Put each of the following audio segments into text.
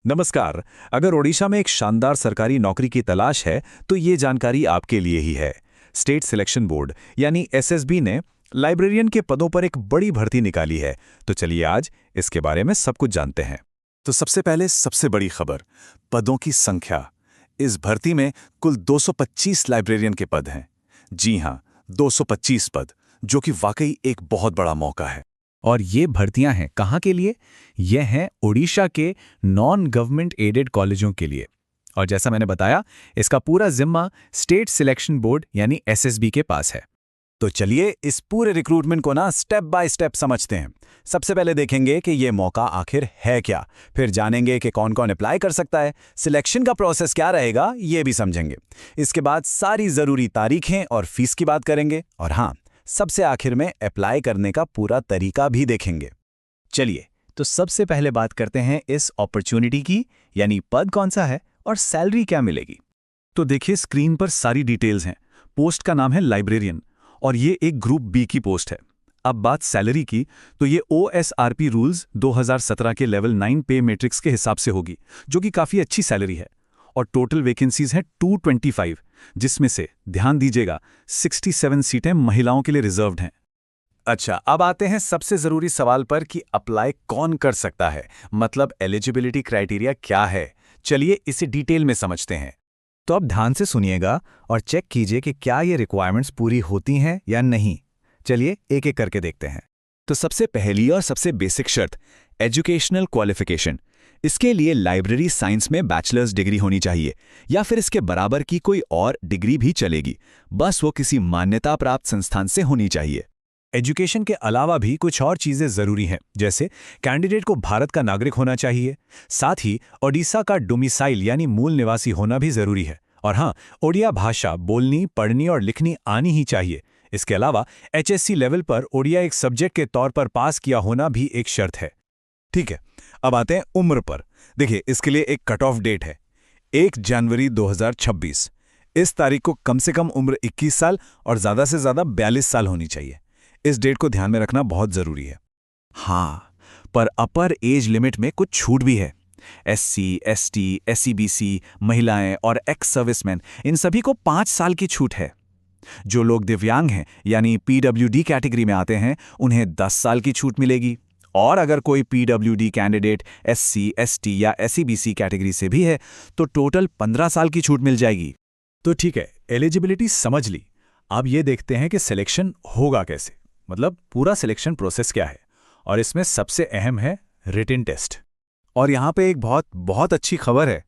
नमस्कार। अगर ओडिशा में एक शानदार सरकारी नौकरी की तलाश है तो ये जानकारी आपके लिए ही है। स्टेट सिलेक्शन बोर्ड यानी एसएसबी ने लाइब्रेरियन के पदों पर एक बड़ी भर्ती निकाली है। तो चलिए आज इसके बारे में सब कुछ जानते हैं। तो सबसे पहले सबसे बड़ी खबर, पदों की संख्या। इस भर्ती में कुल 225 लाइब्रेरियन के पद हैं। जी हाँ, 225 पद, जो कि वाकई एक बहुत बड़ा मौका है। और ये भर्तियां हैं कहाँ के लिए? ये हैं ओडिशा के नॉन गवर्नमेंट एडेड कॉलेजों के लिए। और जैसा मैंने बताया, इसका पूरा जिम्मा स्टेट सिलेक्शन बोर्ड यानी एसएसबी के पास है। तो चलिए इस पूरे रिक्रूटमेंट को ना स्टेप बाय स्टेप समझते हैं। सबसे पहले देखेंगे कि ये मौका आखिर है क्या, फिर जानेंगे कि कौन कौन अप्लाई कर सकता है, सिलेक्शन का प्रोसेस क्या रहेगा ये भी समझेंगे। इसके बाद सारी ज़रूरी तारीखें और फीस की बात करेंगे, और हाँ, सबसे आखिर में अप्लाई करने का पूरा तरीका भी देखेंगे। चलिए, तो सबसे पहले बात करते हैं इस अपॉर्चुनिटी की, यानी पद कौन सा है और सैलरी क्या मिलेगी। तो देखिए स्क्रीन पर सारी डिटेल्स हैं। पोस्ट का नाम है लाइब्रेरियन और ये एक ग्रुप बी की पोस्ट है। अब बात सैलरी की, तो ये ओएसआरपी रूल्स 2017 के लेवल 9 पे मैट्रिक्स के हिसाब से होगी, जो कि काफ़ी अच्छी सैलरी है। और टोटल वैकेंसीज हैं 225, जिसमें से ध्यान दीजिएगा 67 सीटें महिलाओं के लिए रिजर्व्ड हैं। अच्छा, अब आते हैं सबसे ज़रूरी सवाल पर कि अप्लाई कौन कर सकता है, मतलब एलिजिबिलिटी क्राइटेरिया क्या है। चलिए इसे डिटेल में समझते हैं। तो अब ध्यान से सुनिएगा और चेक कीजिए कि क्या ये रिक्वायरमेंट्स पूरी होती हैं या नहीं। चलिए एक एक करके देखते हैं। तो सबसे पहली और सबसे बेसिक शर्त, एजुकेशनल क्वालिफिकेशन। इसके लिए लाइब्रेरी साइंस में बैचलर्स डिग्री होनी चाहिए या फिर इसके बराबर की कोई और डिग्री भी चलेगी, बस वो किसी मान्यता प्राप्त संस्थान से होनी चाहिए। एजुकेशन के अलावा भी कुछ और चीज़ें ज़रूरी हैं, जैसे कैंडिडेट को भारत का नागरिक होना चाहिए, साथ ही ओडिशा का डोमिसाइल यानी मूल निवासी होना भी ज़रूरी है, और हाँ, ओडिया भाषा बोलनी, पढ़नी और लिखनी आनी ही चाहिए। इसके अलावा एचएससी लेवल पर ओडिया एक सब्जेक्ट के तौर पर पास किया होना भी एक शर्त है। ठीक है, अब आते हैं उम्र पर। देखिए इसके लिए एक कट ऑफ डेट है, 1 जनवरी 2026। इस तारीख को कम से कम उम्र 21 साल और ज़्यादा से ज़्यादा 42 साल होनी चाहिए। इस डेट को ध्यान में रखना बहुत ज़रूरी है। हाँ, पर अपर एज लिमिट में कुछ छूट भी है। एससी, एसटी, एसईबीसी, महिलाएं और एक्स सर्विसमैन, इन सभी को 5 साल की छूट है। जो लोग दिव्यांग हैं यानी पीडब्ल्यूडी कैटेगरी में आते हैं, उन्हें 10 साल की छूट मिलेगी। और अगर कोई पीडब्ल्यूडी कैंडिडेट एससी, एसटी या एसईबीसी कैटेगरी से भी है तो टोटल 15 साल की छूट मिल जाएगी। तो ठीक है, एलिजिबिलिटी समझ ली। अब ये देखते हैं कि सिलेक्शन होगा कैसे, मतलब पूरा सिलेक्शन प्रोसेस क्या है। और इसमें सबसे अहम है रिटन टेस्ट। और यहाँ पे एक बहुत बहुत अच्छी खबर है,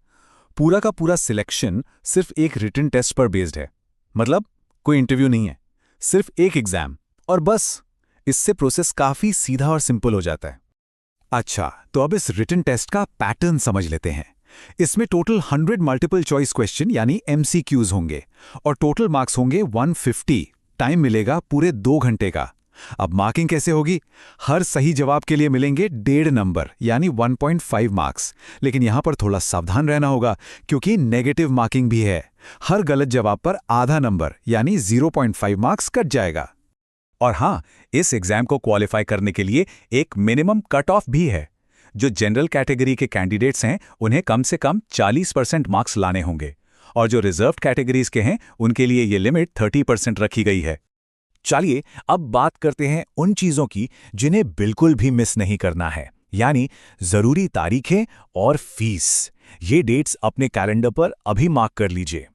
पूरा का पूरा सिलेक्शन सिर्फ एक रिटन टेस्ट पर बेस्ड है। मतलब कोई इंटरव्यू नहीं है, सिर्फ एक एग्जाम, और बस। इससे प्रोसेस काफी सीधा और सिंपल हो जाता है। अच्छा, तो अब इस रिटन टेस्ट का पैटर्न समझ लेते हैं। इसमें टोटल 100 मल्टीपल चॉइस क्वेश्चन यानी एमसीक्यूज होंगे और टोटल मार्क्स होंगे 150। टाइम मिलेगा पूरे 2 घंटे का। अब मार्किंग कैसे होगी? हर सही जवाब के लिए मिलेंगे 1.5 नंबर यानी 1.5 मार्क्स। लेकिन यहां पर थोड़ा सावधान रहना होगा क्योंकि नेगेटिव मार्किंग भी है। हर गलत जवाब पर आधा नंबर यानी 0.5 मार्क्स कट जाएगा। और हाँ, इस एग्जाम को क्वालिफाई करने के लिए एक मिनिमम कट ऑफ भी है। जो जनरल कैटेगरी के कैंडिडेट्स हैं उन्हें कम से कम 40% मार्क्स लाने होंगे, और जो रिजर्व्ड कैटेगरीज के हैं उनके लिए ये लिमिट 30% रखी गई है। चलिए अब बात करते हैं उन चीजों की जिन्हें बिल्कुल भी मिस नहीं करना है, यानी जरूरी तारीखें और फीस। ये डेट्स अपने कैलेंडर पर अभी मार्क कर लीजिए।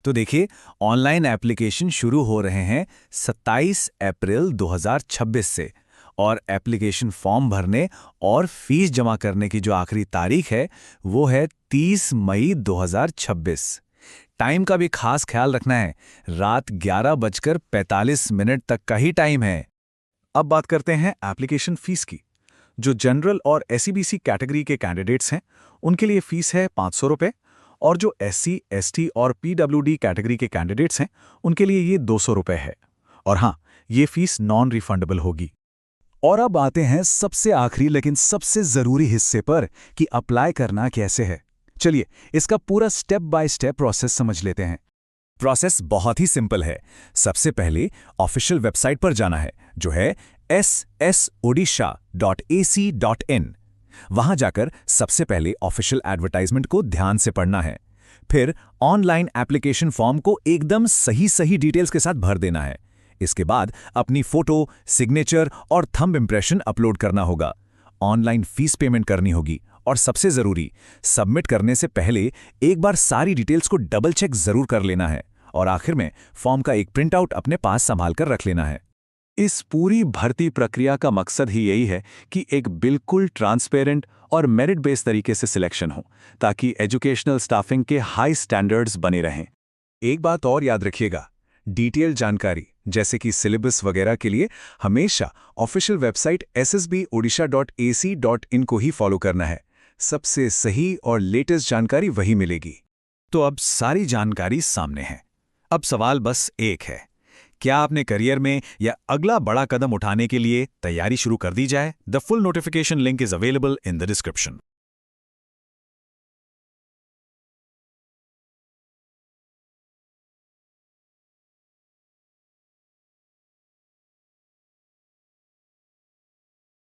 तो देखिए, ऑनलाइन एप्लीकेशन शुरू हो रहे हैं 27 अप्रैल 2026 से, और एप्लीकेशन फॉर्म भरने और फीस जमा करने की जो आखिरी तारीख है वो है 30 मई 2026। टाइम का भी खास ख्याल रखना है, रात 11:45 तक का ही टाइम है। अब बात करते हैं एप्लीकेशन फीस की। जो जनरल और एसईबीसी कैटेगरी के कैंडिडेट्स हैं उनके लिए फीस है 500 रुपये, और जो एससी, एसटी और पीडब्ल्यूडी कैटेगरी के कैंडिडेट्स हैं उनके लिए ये 200 रुपये है। और हाँ, ये फीस नॉन रिफंडेबल होगी। और अब आते हैं सबसे आखिरी लेकिन सबसे ज़रूरी हिस्से पर कि अप्लाई करना कैसे है। चलिए इसका पूरा स्टेप बाय स्टेप प्रोसेस समझ लेते हैं। प्रोसेस बहुत ही सिंपल है। सबसे पहले ऑफिशियल वेबसाइट पर जाना है, जो है ssodisha.ac.in। वहां जाकर सबसे पहले ऑफिशियल एडवर्टाइजमेंट को ध्यान से पढ़ना है। फिर ऑनलाइन एप्लीकेशन फॉर्म को एकदम सही डिटेल्स के साथ भर देना है। इसके बाद अपनी फोटो, सिग्नेचर और थंब इंप्रेशन अपलोड करना होगा। ऑनलाइन फीस पेमेंट करनी होगी और सबसे जरूरी, सबमिट करने से पहले एक बार सारी डिटेल्स को डबल चेक जरूर कर लेना है और आखिर में फॉर्म का एक प्रिंट आउट अपने पास संभाल कर रख लेना है। इस पूरी भर्ती प्रक्रिया का मकसद ही यही है कि एक बिल्कुल ट्रांसपेरेंट और मेरिट बेस्ड तरीके से सिलेक्शन हो, ताकि एजुकेशनल स्टाफिंग के हाई स्टैंडर्ड्स बने रहें। एक बात और याद रखिएगा, डिटेल जानकारी जैसे कि सिलेबस वगैरह के लिए हमेशा ऑफिशियल वेबसाइट ssbodisha.ac.in को ही फॉलो करना है। सबसे सही और लेटेस्ट जानकारी वही मिलेगी। तो अब सारी जानकारी सामने है। अब सवाल बस एक है, क्या आपने करियर में या अगला बड़ा कदम उठाने के लिए तैयारी शुरू कर दी जाए? The full notification link is available in the description.